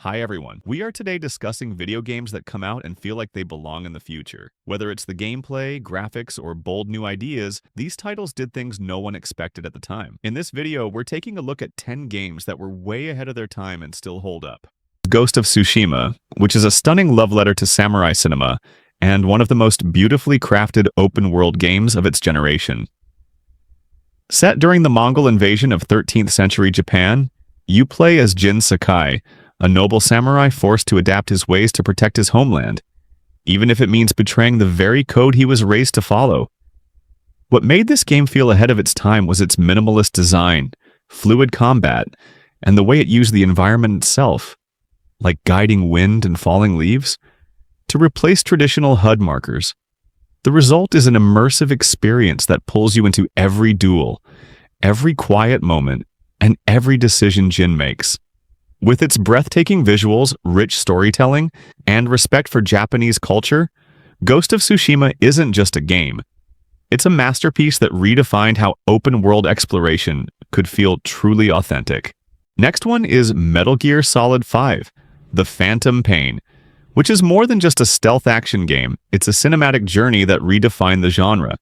Hi everyone. We are today discussing video games that come out and feel like they belong in the future. Whether it's the gameplay, graphics, or bold new ideas, these titles did things no one expected at the time. In this video, we're taking a look at 10 games that were way ahead of their time and still hold up. Ghost of Tsushima, which is a stunning love letter to samurai cinema, and one of the most beautifully crafted open-world games of its generation. Set during the Mongol invasion of 13th century Japan, you play as Jin Sakai, a noble samurai forced to adapt his ways to protect his homeland, even if it means betraying the very code he was raised to follow. What made this game feel ahead of its time was its minimalist design, fluid combat, and the way it used the environment itself, like guiding wind and falling leaves, to replace traditional HUD markers. The result is an immersive experience that pulls you into every duel, every quiet moment, and every decision Jin makes. With its breathtaking visuals, rich storytelling, and respect for Japanese culture, Ghost of Tsushima isn't just a game. It's a masterpiece that redefined how open-world exploration could feel truly authentic. Next one is Metal Gear Solid 5, The Phantom Pain, which is more than just a stealth action game. It's a cinematic journey that redefined the genre.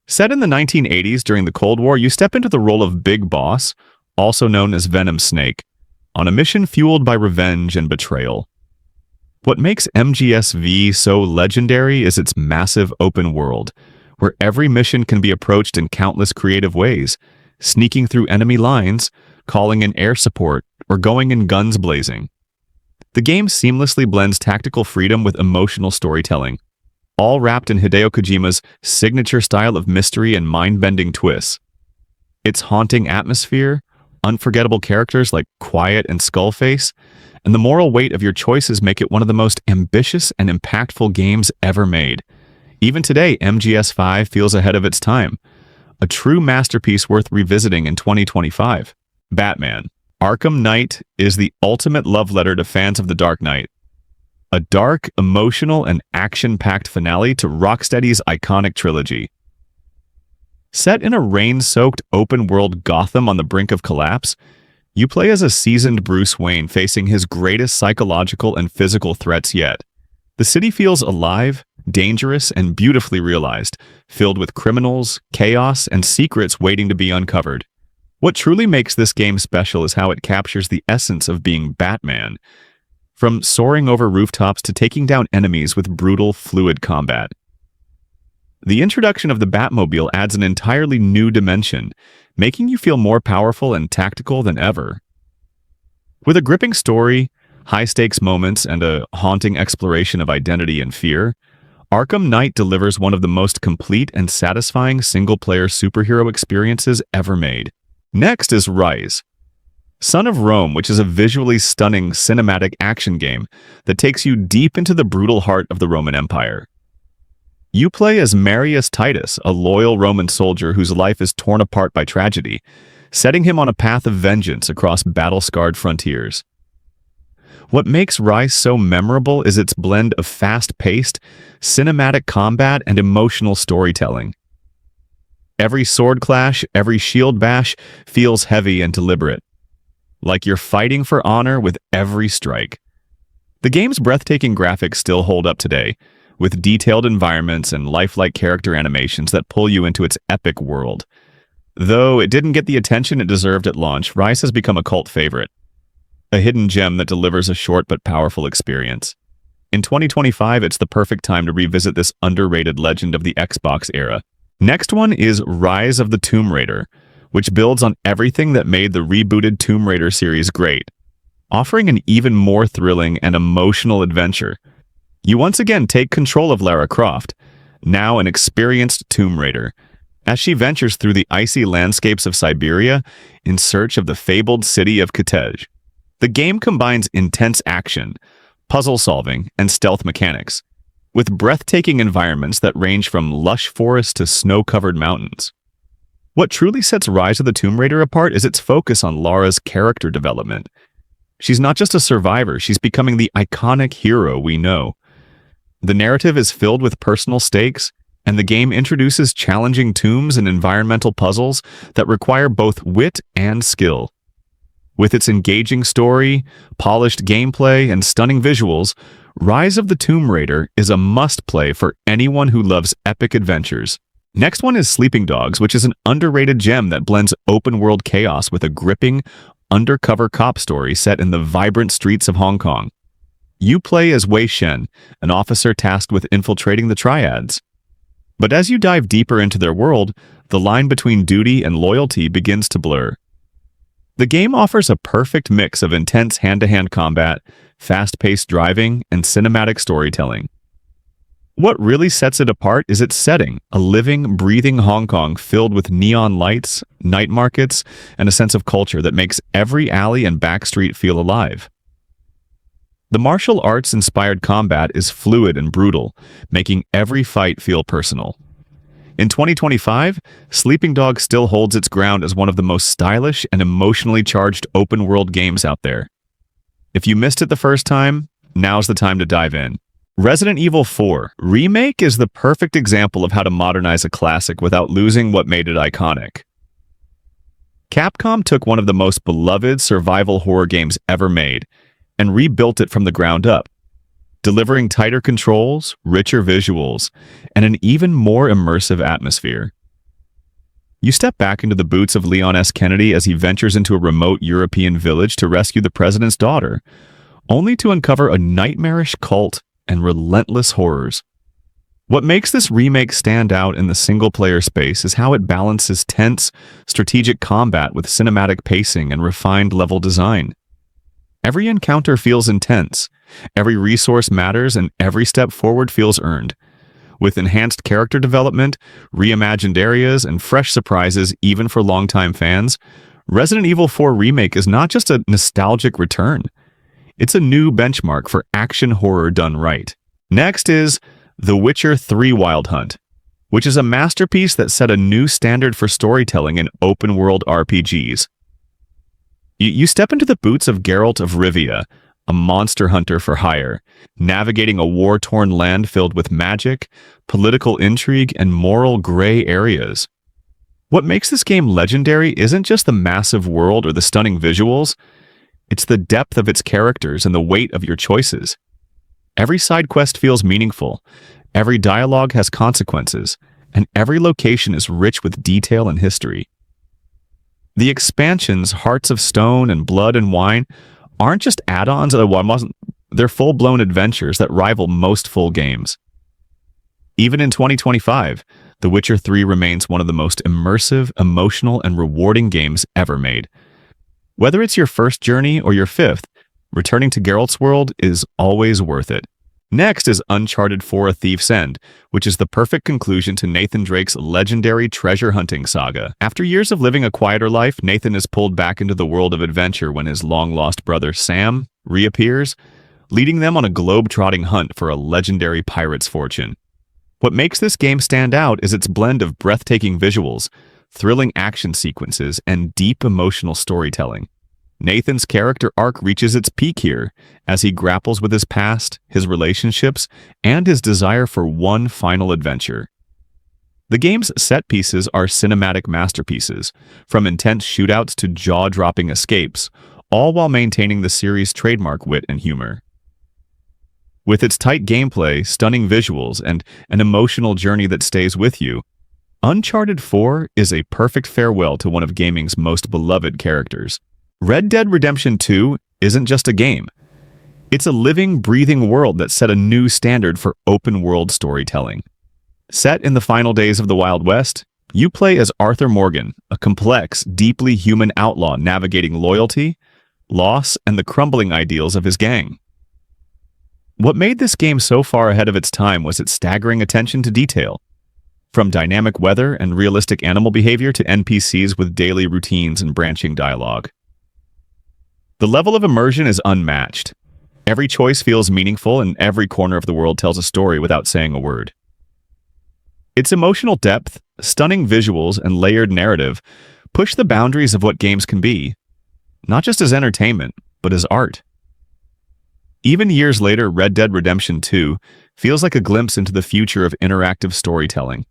Set in the 1980s during the Cold War, you step into the role of Big Boss, also known as Venom Snake, on a mission fueled by revenge and betrayal. What makes MGS-V so legendary is its massive open world, where every mission can be approached in countless creative ways, sneaking through enemy lines, calling in air support, or going in guns blazing. The game seamlessly blends tactical freedom with emotional storytelling, all wrapped in Hideo Kojima's signature style of mystery and mind-bending twists. Its haunting atmosphere, unforgettable characters like Quiet and Skullface, and the moral weight of your choices make it one of the most ambitious and impactful games ever made. Even today, MGS5 feels ahead of its time, a true masterpiece worth revisiting in 2025. Batman: Arkham Knight is the ultimate love letter to fans of The Dark Knight. A dark, emotional, and action-packed finale to Rocksteady's iconic trilogy. Set in a rain-soaked open-world Gotham on the brink of collapse, you play as a seasoned Bruce Wayne facing his greatest psychological and physical threats yet. The city feels alive, dangerous, and beautifully realized, filled with criminals, chaos, and secrets waiting to be uncovered. What truly makes this game special is how it captures the essence of being Batman, from soaring over rooftops to taking down enemies with brutal, fluid combat. The introduction of the Batmobile adds an entirely new dimension, making you feel more powerful and tactical than ever. With a gripping story, high-stakes moments, and a haunting exploration of identity and fear, Arkham Knight delivers one of the most complete and satisfying single-player superhero experiences ever made. Next is Rise, Son of Rome, which is a visually stunning cinematic action game that takes you deep into the brutal heart of the Roman Empire. You play as Marius Titus, a loyal Roman soldier whose life is torn apart by tragedy, setting him on a path of vengeance across battle-scarred frontiers. What makes Rise so memorable is its blend of fast-paced, cinematic combat and emotional storytelling. Every sword clash, every shield bash feels heavy and deliberate, like you're fighting for honor with every strike. The game's breathtaking graphics still hold up today, with detailed environments and lifelike character animations that pull you into its epic world. Though it didn't get the attention it deserved at launch, Rise has become a cult favorite, a hidden gem that delivers a short but powerful experience. In 2025, it's the perfect time to revisit this underrated legend of the Xbox era. Next one is Rise of the Tomb Raider, which builds on everything that made the rebooted Tomb Raider series great, offering an even more thrilling and emotional adventure. You once again take control of Lara Croft, now an experienced Tomb Raider, as she ventures through the icy landscapes of Siberia in search of the fabled city of Kitej. The game combines intense action, puzzle solving, and stealth mechanics, with breathtaking environments that range from lush forests to snow-covered mountains. What truly sets Rise of the Tomb Raider apart is its focus on Lara's character development. She's not just a survivor, she's becoming the iconic hero we know. The narrative is filled with personal stakes, and the game introduces challenging tombs and environmental puzzles that require both wit and skill. With its engaging story, polished gameplay, and stunning visuals, Rise of the Tomb Raider is a must-play for anyone who loves epic adventures. Next one is Sleeping Dogs, which is an underrated gem that blends open-world chaos with a gripping, undercover cop story set in the vibrant streets of Hong Kong. You play as Wei Shen, an officer tasked with infiltrating the triads. But as you dive deeper into their world, the line between duty and loyalty begins to blur. The game offers a perfect mix of intense hand-to-hand combat, fast-paced driving, and cinematic storytelling. What really sets it apart is its setting, a living, breathing Hong Kong filled with neon lights, night markets, and a sense of culture that makes every alley and backstreet feel alive. The martial arts-inspired combat is fluid and brutal, making every fight feel personal. In 2025, Sleeping Dogs still holds its ground as one of the most stylish and emotionally charged open-world games out there. If you missed it the first time, now's the time to dive in. Resident Evil 4 Remake is the perfect example of how to modernize a classic without losing what made it iconic. Capcom took one of the most beloved survival horror games ever made and rebuilt it from the ground up, delivering tighter controls, richer visuals, and an even more immersive atmosphere. You step back into the boots of Leon S. Kennedy as he ventures into a remote European village to rescue the president's daughter, only to uncover a nightmarish cult and relentless horrors. What makes this remake stand out in the single-player space is how it balances tense, strategic combat with cinematic pacing and refined level design. Every encounter feels intense, every resource matters, and every step forward feels earned. With enhanced character development, reimagined areas, and fresh surprises even for longtime fans, Resident Evil 4 Remake is not just a nostalgic return. It's a new benchmark for action horror done right. Next is The Witcher 3 Wild Hunt, which is a masterpiece that set a new standard for storytelling in open-world RPGs. You step into the boots of Geralt of Rivia, a monster hunter for hire, navigating a war-torn land filled with magic, political intrigue, and moral gray areas. What makes this game legendary isn't just the massive world or the stunning visuals, it's the depth of its characters and the weight of your choices. Every side quest feels meaningful, every dialogue has consequences, and every location is rich with detail and history. The expansions, Hearts of Stone and Blood and Wine, aren't just add-ons, they're full-blown adventures that rival most full games. Even in 2025, The Witcher 3 remains one of the most immersive, emotional, and rewarding games ever made. Whether it's your first journey or your fifth, returning to Geralt's world is always worth it. Next is Uncharted 4: A Thief's End, which is the perfect conclusion to Nathan Drake's legendary treasure hunting saga. After years of living a quieter life, Nathan is pulled back into the world of adventure when his long-lost brother Sam reappears, leading them on a globe-trotting hunt for a legendary pirate's fortune. What makes this game stand out is its blend of breathtaking visuals, thrilling action sequences, and deep emotional storytelling. Nathan's character arc reaches its peak here, as he grapples with his past, his relationships, and his desire for one final adventure. The game's set pieces are cinematic masterpieces, from intense shootouts to jaw-dropping escapes, all while maintaining the series' trademark wit and humor. With its tight gameplay, stunning visuals, and an emotional journey that stays with you, Uncharted 4 is a perfect farewell to one of gaming's most beloved characters. Red Dead Redemption 2 isn't just a game. It's a living, breathing world that set a new standard for open-world storytelling. Set in the final days of the Wild West, you play as Arthur Morgan, a complex, deeply human outlaw navigating loyalty, loss, and the crumbling ideals of his gang. What made this game so far ahead of its time was its staggering attention to detail. From dynamic weather and realistic animal behavior to NPCs with daily routines and branching dialogue. The level of immersion is unmatched. Every choice feels meaningful, and every corner of the world tells a story without saying a word. Its emotional depth, stunning visuals, and layered narrative push the boundaries of what games can be, not just as entertainment, but as art. Even years later, Red Dead Redemption 2 feels like a glimpse into the future of interactive storytelling.